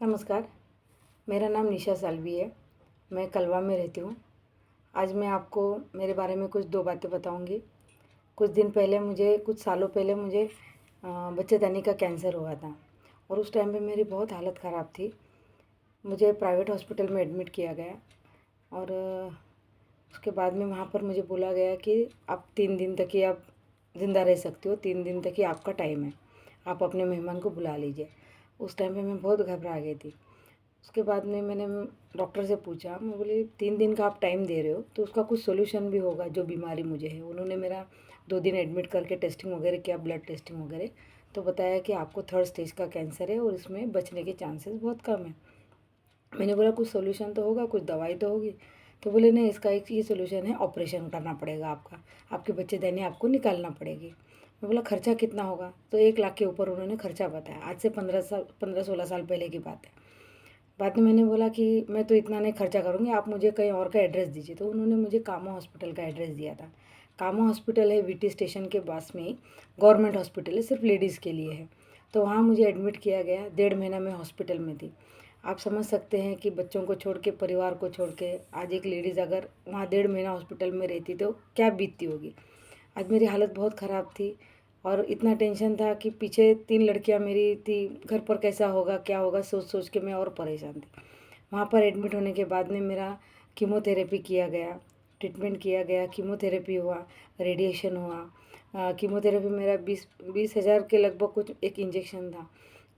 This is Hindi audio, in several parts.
नमस्कार, मेरा नाम निशा साल्वी है। मैं कलवा में रहती हूँ। आज मैं आपको मेरे बारे में कुछ 2 बातें बताऊँगी। कुछ सालों पहले मुझे बच्चेदानी का कैंसर हुआ था और उस टाइम पे मेरी बहुत हालत ख़राब थी। मुझे प्राइवेट हॉस्पिटल में एडमिट किया गया और उसके बाद में वहाँ पर मुझे बोला गया कि आप 3 दिन तक ही आप ज़िंदा रह सकते हो, 3 दिन तक ही आपका टाइम है। आप अपने मेहमान को बुला लीजिए। उस टाइम पे मैं बहुत घबरा गई थी। उसके बाद में मैंने डॉक्टर से पूछा, मैं बोली 3 दिन का आप टाइम दे रहे हो तो उसका कुछ सॉल्यूशन भी होगा जो बीमारी मुझे है। उन्होंने मेरा 2 दिन एडमिट करके टेस्टिंग वगैरह किया, ब्लड टेस्टिंग वगैरह, तो बताया कि आपको 3rd स्टेज का कैंसर है और इसमें बचने के चांसेस बहुत कम है। मैंने बोला कुछ सॉल्यूशन तो होगा, कुछ दवाई तो होगी। तो बोले नहीं, इसका एक ये सॉल्यूशन है, ऑपरेशन करना पड़ेगा आपका, आपके बच्चेदानी आपको निकालना पड़ेगी। मैं बोला खर्चा कितना होगा? तो 1 लाख के ऊपर उन्होंने खर्चा बताया। आज से 15-16 साल पहले की बात है। बाद में मैंने बोला कि मैं तो इतना नहीं खर्चा करूँगी, आप मुझे कहीं और का एड्रेस दीजिए। तो उन्होंने मुझे कामा हॉस्पिटल का एड्रेस दिया था। कामा हॉस्पिटल है वीटी स्टेशन के पास में ही, गवर्नमेंट हॉस्पिटल है, सिर्फ लेडीज़ के लिए है। तो वहाँ मुझे एडमिट किया गया, 1.5 महीना मैं हॉस्पिटल में थी। आप समझ सकते हैं कि बच्चों को छोड़ के, परिवार को छोड़ के आज एक लेडीज़ अगर वहाँ 1.5 महीना हॉस्पिटल में रहती तो क्या बीतती होगी। आज मेरी हालत बहुत ख़राब थी और इतना टेंशन था कि पीछे 3 लड़कियां मेरी थी, घर पर कैसा होगा क्या होगा सोच सोच के मैं और परेशान थी। वहाँ पर एडमिट होने के बाद में मेरा कीमोथेरेपी किया गया, ट्रीटमेंट किया गया, कीमोथेरेपी हुआ, रेडिएशन हुआ। कीमोथेरेपी मेरा 20,000 के लगभग कुछ एक इंजेक्शन था,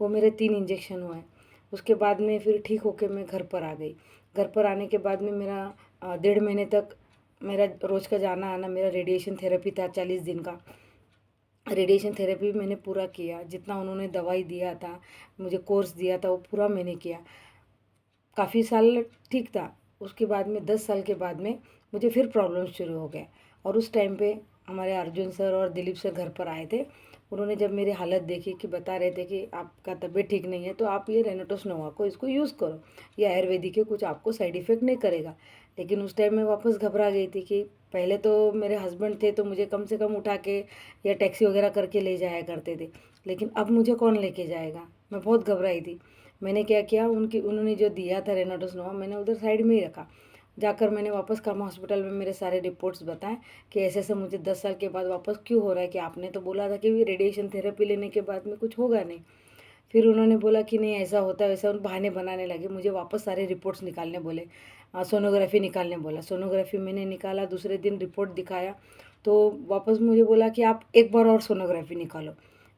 वो मेरे 3 इंजेक्शन हुए। उसके बाद में फिर ठीक होके मैं घर पर आ गई। घर पर आने के बाद में मेरा 1.5 महीने तक मेरा रोज़ का जाना आना, मेरा रेडिएशन थेरेपी था 40 दिन का। रेडिएशन थेरेपी मैंने पूरा किया, जितना उन्होंने दवाई दिया था, मुझे कोर्स दिया था, वो पूरा मैंने किया। काफ़ी साल ठीक था। उसके बाद में 10 साल के बाद में मुझे फिर प्रॉब्लम शुरू हो गए और उस टाइम पे हमारे अर्जुन सर और दिलीप सर घर पर आए थे। उन्होंने जब मेरी हालत देखी कि बता रहे थे कि आपका तबीयत ठीक नहीं है तो आप ये रेनाटोस नोवा को इसको यूज़ करो, ये आयुर्वेदिक है, कुछ आपको साइड इफ़ेक्ट नहीं करेगा। लेकिन उस टाइम मैं वापस घबरा गई थी कि पहले तो मेरे हस्बैंड थे तो मुझे कम से कम उठा के या टैक्सी वगैरह करके ले जाया करते थे, लेकिन अब मुझे कौन लेके जाएगा। मैं बहुत घबराई थी। मैंने क्या किया, उन्होंने जो दिया था रेनाटोस नोवा मैंने उधर साइड में ही रखा। जाकर मैंने वापस कामा हॉस्पिटल में मेरे सारे रिपोर्ट्स बताए कि ऐसे ऐसे मुझे 10 साल के बाद वापस क्यों हो रहा है, कि आपने तो बोला था कि रेडिएशन थेरेपी लेने के बाद में कुछ होगा नहीं। फिर उन्होंने बोला कि नहीं ऐसा होता है वैसा, उन बहाने बनाने लगे। मुझे वापस सारे रिपोर्ट्स निकालने बोले, सोनोग्राफी निकालने बोला। सोनोग्राफी मैंने निकाला, दूसरे दिन रिपोर्ट दिखाया तो वापस मुझे बोला कि आप एक बार और सोनोग्राफी निकालो।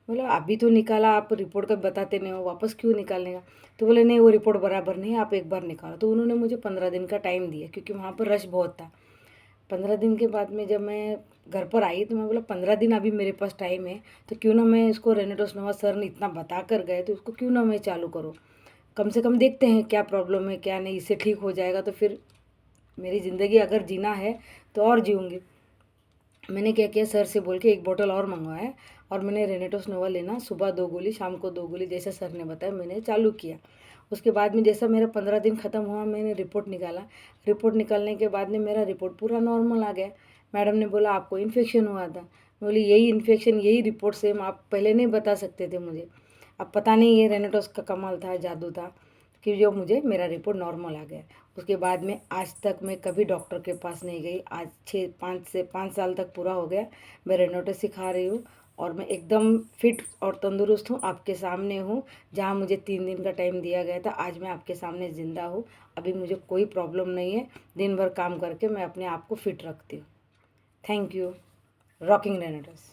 बोला अभी तो निकाला, आप रिपोर्ट का बताते नहीं हो, वापस क्यों निकालने का? तो बोले नहीं वो रिपोर्ट बराबर नहीं है, आप एक बार निकालो। तो उन्होंने मुझे 15 दिन का टाइम दिया क्योंकि वहाँ पर रश बहुत था। 15 दिन के बाद में जब मैं घर पर आई तो मैं बोला 15 दिन अभी मेरे पास टाइम है तो क्यों ना मैं इसको रेनाटोस नोवा सर ने इतना बता कर गए तो उसको क्यों ना मैं चालू करूँ। कम से कम देखते हैं क्या प्रॉब्लम है क्या नहीं, इससे ठीक हो जाएगा तो फिर मेरी ज़िंदगी अगर जीना है तो और जीऊँगी। मैंने क्या किया, सर से बोल के 1 बॉटल और मंगवाया और मैंने रेनाटोस नोवा लेना, सुबह 2 गोली, शाम को 2 गोली, जैसा सर ने बताया मैंने चालू किया। उसके बाद में जैसा मेरा 15 दिन ख़त्म हुआ मैंने रिपोर्ट निकाला। रिपोर्ट निकालने के बाद में मेरा रिपोर्ट पूरा नॉर्मल आ गया। मैडम ने बोला आपको इन्फेक्शन हुआ था। मैं बोली यही इन्फेक्शन, यही रिपोर्ट सेम आप पहले नहीं बता सकते थे मुझे। अब पता नहीं ये रेनाटोस का कमाल था, जादू था कि जो मुझे मेरा रिपोर्ट नॉर्मल आ गया। उसके बाद में आज तक मैं कभी डॉक्टर के पास नहीं गई। आज 5 साल तक पूरा हो गया मैं रेनाटोस सिखा रही हूँ और मैं एकदम फिट और तंदुरुस्त हूँ, आपके सामने हूँ। जहाँ मुझे 3 दिन का टाइम दिया गया था आज मैं आपके सामने ज़िंदा हूँ। अभी मुझे कोई प्रॉब्लम नहीं है, दिन भर काम करके मैं अपने आप को फिट रखती हूँ। Thank you. रॉकिंग रेनाटोस।